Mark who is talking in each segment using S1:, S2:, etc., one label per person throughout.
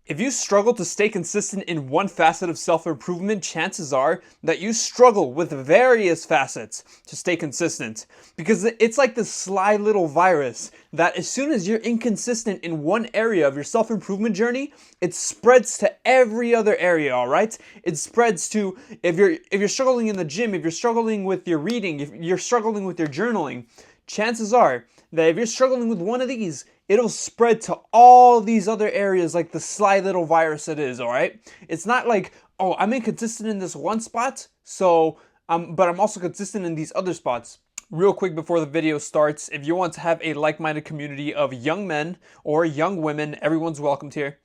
S1: If you struggle to stay consistent in one facet of self-improvement, chances are that you struggle with various facets to stay consistent. Because it's like this sly little virus that as soon as you're inconsistent in one area of your self-improvement journey, it spreads to every other area, all right? It spreads to, if you're struggling in the gym, if you're struggling with your reading, if you're struggling with your journaling, chances are that if you're struggling with one of these, it'll spread to all these other areas like the sly little virus it is, all right? It's not like, oh, I'm inconsistent in this one spot, but I'm also consistent in these other spots. Real quick before the video starts, if you want to have a like-minded community of young men or young women, everyone's welcomed here.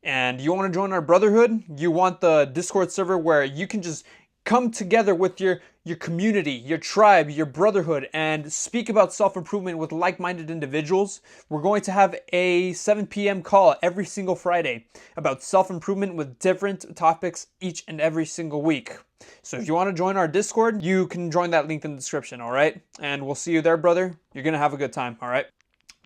S1: And you want to join our brotherhood, you want the Discord server where you can just come together with your community, your tribe, your brotherhood, and speak about self-improvement with like-minded individuals. We're going to have a 7 p.m. call every single Friday about self-improvement with different topics each and every single week. So if you want to join our Discord, you can join that link in the description, all right? And we'll see you there, brother. You're going to have a good time, all right?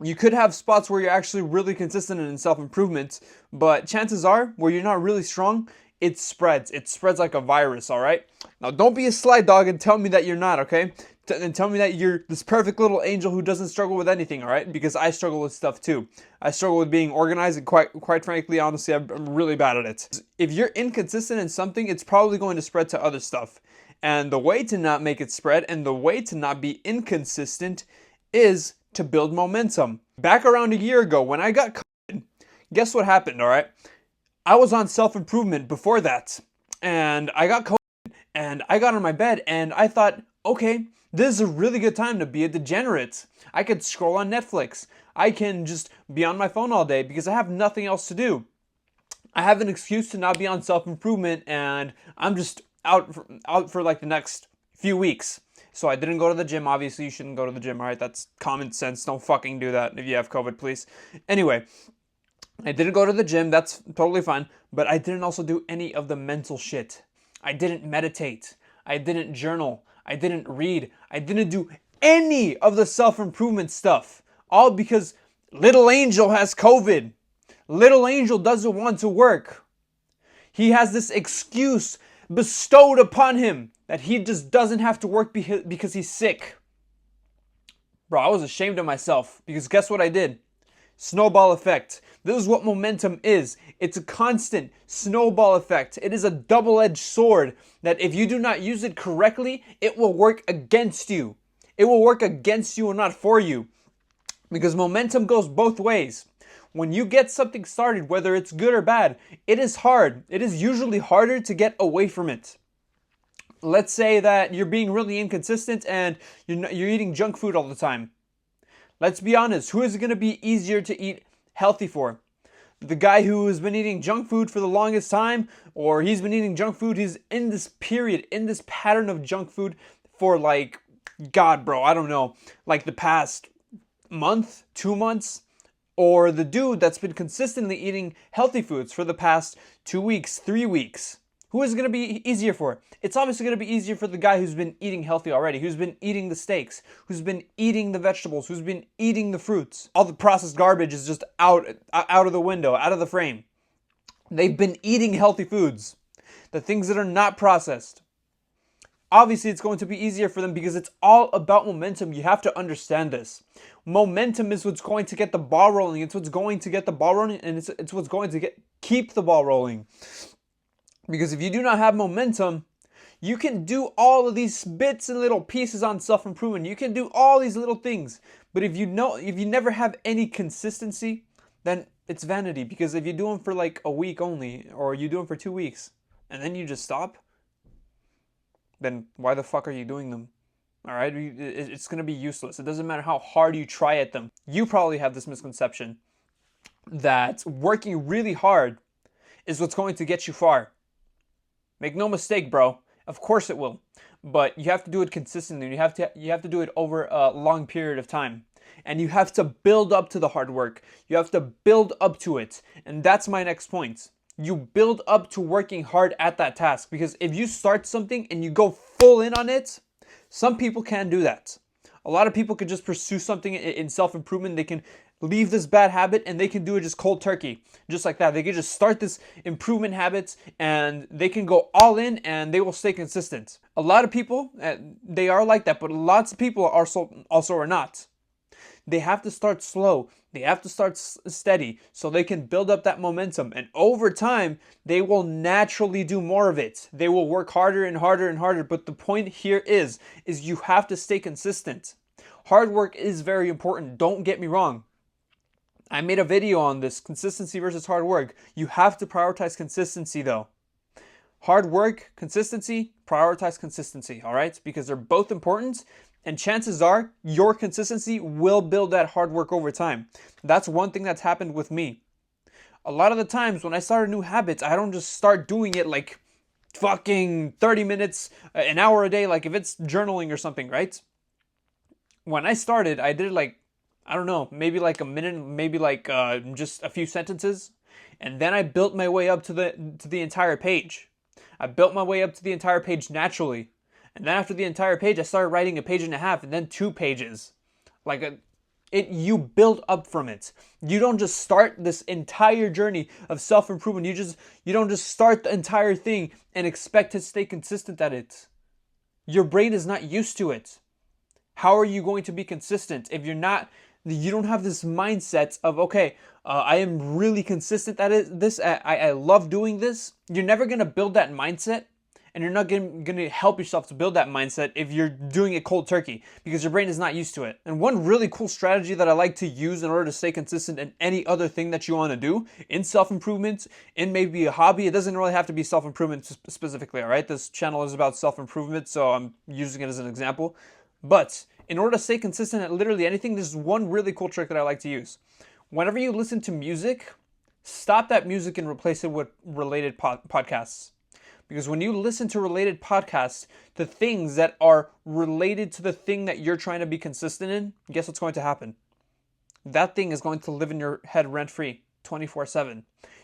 S1: You could have spots where you're actually really consistent in self-improvement, but chances are, where you're not really strong, it spreads. It spreads like a virus, all right? Now, don't be a sly dog and tell me that you're not, okay? And tell me that you're this perfect little angel who doesn't struggle with anything, all right? Because I struggle with stuff too. I struggle with being organized, and quite frankly, honestly, I'm really bad at it. If you're inconsistent in something, it's probably going to spread to other stuff. And the way to not make it spread and the way to not be inconsistent is to build momentum. Back around a year ago when I got COVID, guess what happened, all right? I was on self-improvement before that, and I got COVID, and I got on my bed, and I thought, okay, this is a really good time to be a degenerate. I could scroll on Netflix. I can just be on my phone all day because I have nothing else to do. I have an excuse to not be on self-improvement, and I'm just out for like the next few weeks. So I didn't go to the gym. Obviously, you shouldn't go to the gym, all right? That's common sense. Don't fucking do that if you have COVID, please. Anyway, I didn't go to the gym, that's totally fine, but I didn't also do any of the mental shit. I didn't meditate, I didn't journal, I didn't read, I didn't do any of the self-improvement stuff. All because little Angel has COVID. Little Angel doesn't want to work. He has this excuse bestowed upon him that he just doesn't have to work because he's sick. Bro, I was ashamed of myself because guess what I did? Snowball effect. This is what momentum is. It's a constant snowball effect. It is a double-edged sword that if you do not use it correctly, it will work against you. It will work against you and not for you. Because momentum goes both ways. When you get something started, whether it's good or bad, it is hard. It is usually harder to get away from it. Let's say that you're being really inconsistent and you're eating junk food all the time. Let's be honest, who is it going to be easier to eat healthy for? The guy who has been eating junk food for the longest time, or he's been eating junk food, he's in this period, in this pattern of junk food for like, God bro, I don't know, like the past month, 2 months, or the dude that's been consistently eating healthy foods for the past 2 weeks, 3 weeks. Who is it going to be easier for? It's obviously going to be easier for the guy who's been eating healthy already, who's been eating the steaks, who's been eating the vegetables, who's been eating the fruits. All the processed garbage is just out of the window, out of the frame. They've been eating healthy foods, the things that are not processed. Obviously, it's going to be easier for them because it's all about momentum. You have to understand this. Momentum is what's going to get the ball rolling. It's what's going to get the ball rolling, and it's what's going to keep the ball rolling. Because if you do not have momentum, you can do all of these bits and little pieces on self-improvement. You can do all these little things. But if you never have any consistency, then it's vanity. Because if you do them for like a week only, or you do them for 2 weeks, and then you just stop, then why the fuck are you doing them? All right, it's going to be useless. It doesn't matter how hard you try at them. You probably have this misconception that working really hard is what's going to get you far. Make no mistake, bro. Of course it will. But you have to do it consistently. You have to do it over a long period of time. And you have to build up to the hard work. You have to build up to it. And that's my next point. You build up to working hard at that task. Because if you start something and you go full in on it, some people can't do that. A lot of people could just pursue something in self-improvement. They can leave this bad habit and they can do it just cold turkey, just like that. They can just start this improvement habits and they can go all in and they will stay consistent. A lot of people, they are like that, but lots of people also are not. They have to start slow. They have to start steady so they can build up that momentum. And over time, they will naturally do more of it. They will work harder and harder and harder. But the point here is you have to stay consistent. Hard work is very important. Don't get me wrong. I made a video on this, consistency versus hard work. You have to prioritize consistency though. Hard work, consistency, prioritize consistency, all right? Because they're both important, and chances are your consistency will build that hard work over time. That's one thing that's happened with me. A lot of the times when I start new habits, I don't just start doing it like fucking 30 minutes, an hour a day, like if it's journaling or something, right? When I started, I did like, I don't know, maybe like a minute, maybe like just a few sentences. And then I built my way up to the entire page. I built my way up to the entire page naturally. And then after the entire page, I started writing a page and a half and then 2 pages. You build up from it. You don't just start this entire journey of self-improvement. You don't just start the entire thing and expect to stay consistent at it. Your brain is not used to it. How are you going to be consistent if you don't have this mindset of, okay, I am really consistent at it. I love doing this. You're never going to build that mindset, and you're not going to help yourself to build that mindset if you're doing it cold turkey, because your brain is not used to it. And one really cool strategy that I like to use in order to stay consistent in any other thing that you want to do, in self-improvement, in maybe a hobby. It doesn't really have to be self-improvement specifically, all right? This channel is about self-improvement, so I'm using it as an example. But in order to stay consistent at literally anything, there's one really cool trick that I like to use. Whenever you listen to music, stop that music and replace it with related podcasts. Because when you listen to related podcasts, the things that are related to the thing that you're trying to be consistent in, guess what's going to happen? That thing is going to live in your head rent-free, 24/7.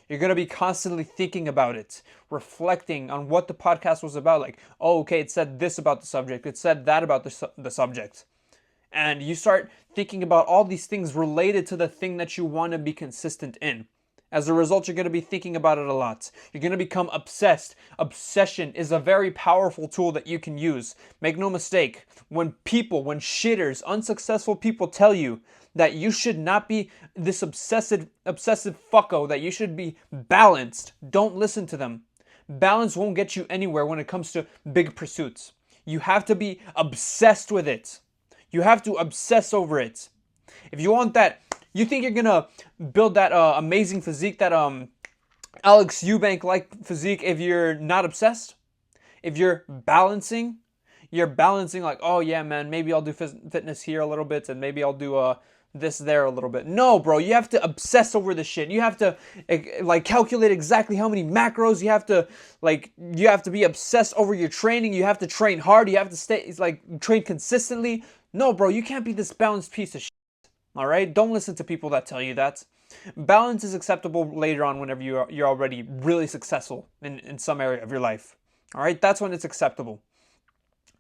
S1: You're going to be constantly thinking about it, reflecting on what the podcast was about. Like, oh, okay, it said this about the subject. It said that about the subject. And you start thinking about all these things related to the thing that you want to be consistent in. As a result, you're going to be thinking about it a lot. You're going to become obsessed. Obsession is a very powerful tool that you can use. Make no mistake, when shitters, unsuccessful people tell you that you should not be this obsessive fucko, that you should be balanced, don't listen to them. Balance won't get you anywhere when it comes to big pursuits. You have to be obsessed with it. You have to obsess over it. If you want that, you think you're gonna build that amazing physique, that Alex Eubank-like physique, if you're not obsessed? If you're balancing like, oh yeah, man, maybe I'll do fitness here a little bit, and maybe I'll do this there a little bit. No, bro, you have to obsess over the shit. You have to like calculate exactly how many macros. You have to be obsessed over your training. You have to train hard. You have to train consistently. No, bro, you can't be this balanced piece of shit. All right? Don't listen to people that tell you that. Balance is acceptable later on whenever you're already really successful in some area of your life. All right? That's when it's acceptable.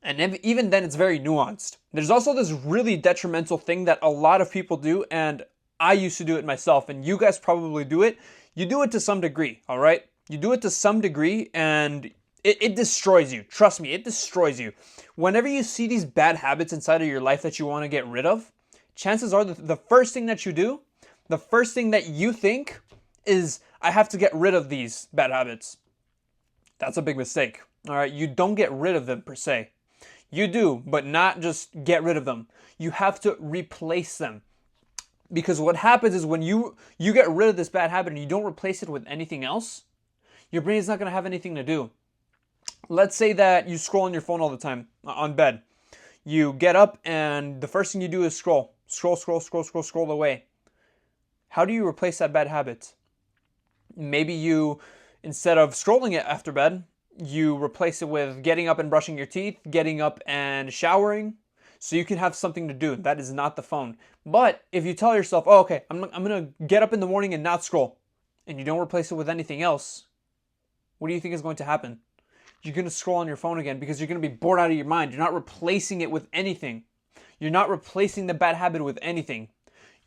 S1: And even then, it's very nuanced. There's also this really detrimental thing that a lot of people do, and I used to do it myself, and you guys probably do it. You do it to some degree, all right? You do it to some degree, and it destroys you. Trust me, it destroys you. Whenever you see these bad habits inside of your life that you want to get rid of, chances are the first thing that you do, the first thing that you think is, I have to get rid of these bad habits. That's a big mistake, all right? You don't get rid of them per se. You do, but not just get rid of them. You have to replace them. Because what happens is when you get rid of this bad habit and you don't replace it with anything else, your brain is not going to have anything to do. Let's say that you scroll on your phone all the time on bed. You get up and the first thing you do is scroll away. How do you replace that bad habit? Maybe you, instead of scrolling it after bed, you replace it with getting up and brushing your teeth, getting up and showering, so you can have something to do. That is not the phone. But if you tell yourself, oh, okay, I'm going to get up in the morning and not scroll, and you don't replace it with anything else, what do you think is going to happen? You're going to scroll on your phone again because you're going to be bored out of your mind. You're not replacing it with anything. You're not replacing the bad habit with anything.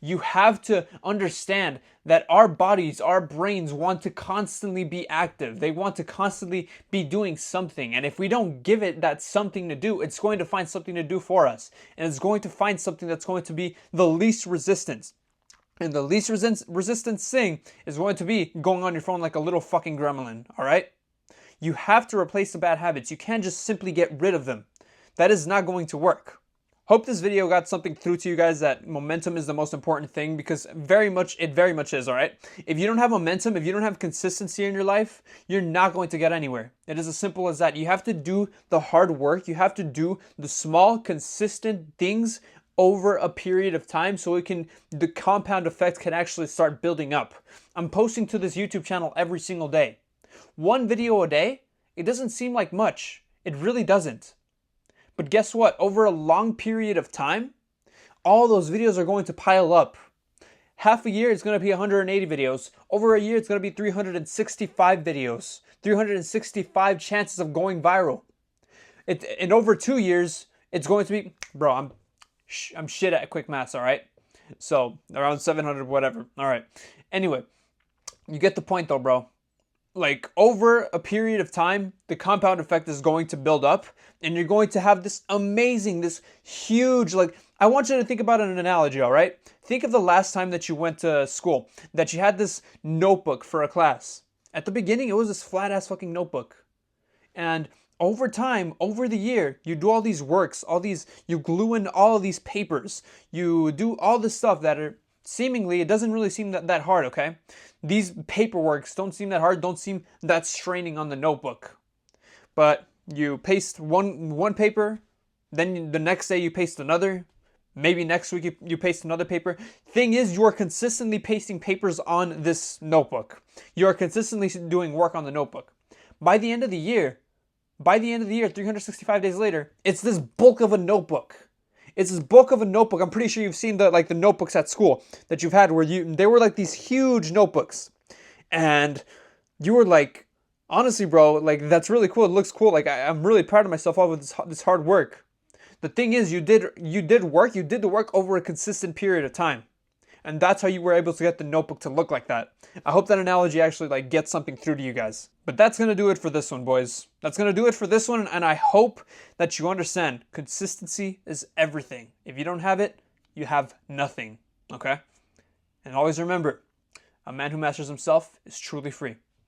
S1: You have to understand that our bodies, our brains want to constantly be active. They want to constantly be doing something. And if we don't give it that something to do, it's going to find something to do for us. And it's going to find something that's going to be the least resistance. And the least resistance thing is going to be going on your phone like a little fucking gremlin, all right? You have to replace the bad habits. You can't just simply get rid of them. That is not going to work. Hope this video got something through to you guys, that momentum is the most important thing, because it very much is, all right? If you don't have momentum, if you don't have consistency in your life, you're not going to get anywhere. It is as simple as that. You have to do the hard work. You have to do the small, consistent things over a period of time so the compound effect can actually start building up. I'm posting to this YouTube channel every single day. One video a day, it doesn't seem like much. It really doesn't. But guess what? Over a long period of time, all those videos are going to pile up. Half a year, it's going to be 180 videos. Over a year, it's going to be 365 videos. 365 chances of going viral. And over 2 years, it's going to be... Bro, I'm shit at quick maths, all right? So, around 700, whatever. All right. Anyway, you get the point though, bro. Like, over a period of time, the compound effect is going to build up, and you're going to have this amazing, this huge, like, I want you to think about an analogy, all right? Think of the last time that you went to school, that you had this notebook for a class. At the beginning, it was this flat-ass fucking notebook. And over time, over the year, you do all these works, you glue in all of these papers, you do all this stuff that are seemingly, it doesn't really seem that hard, okay? These paperworks don't seem that hard, don't seem that straining on the notebook. But you paste one paper, then the next day you paste another, maybe next week you paste another paper. Thing is, you are consistently pasting papers on this notebook. You are consistently doing work on the notebook. By the end of the year, 365 days later, it's this bulk of a notebook. It's this bulk of a notebook. I'm pretty sure you've seen the notebooks at school that you've had where they were like these huge notebooks. And you were like, honestly, bro, like, that's really cool. It looks cool. Like, I'm really proud of myself all of this hard work. The thing is, you did the work over a consistent period of time. And that's how you were able to get the notebook to look like that. I hope that analogy actually like gets something through to you guys. But that's going to do it for this one, boys. That's going to do it for this one, and I hope that you understand consistency is everything. If you don't have it, you have nothing, okay? And always remember, a man who masters himself is truly free.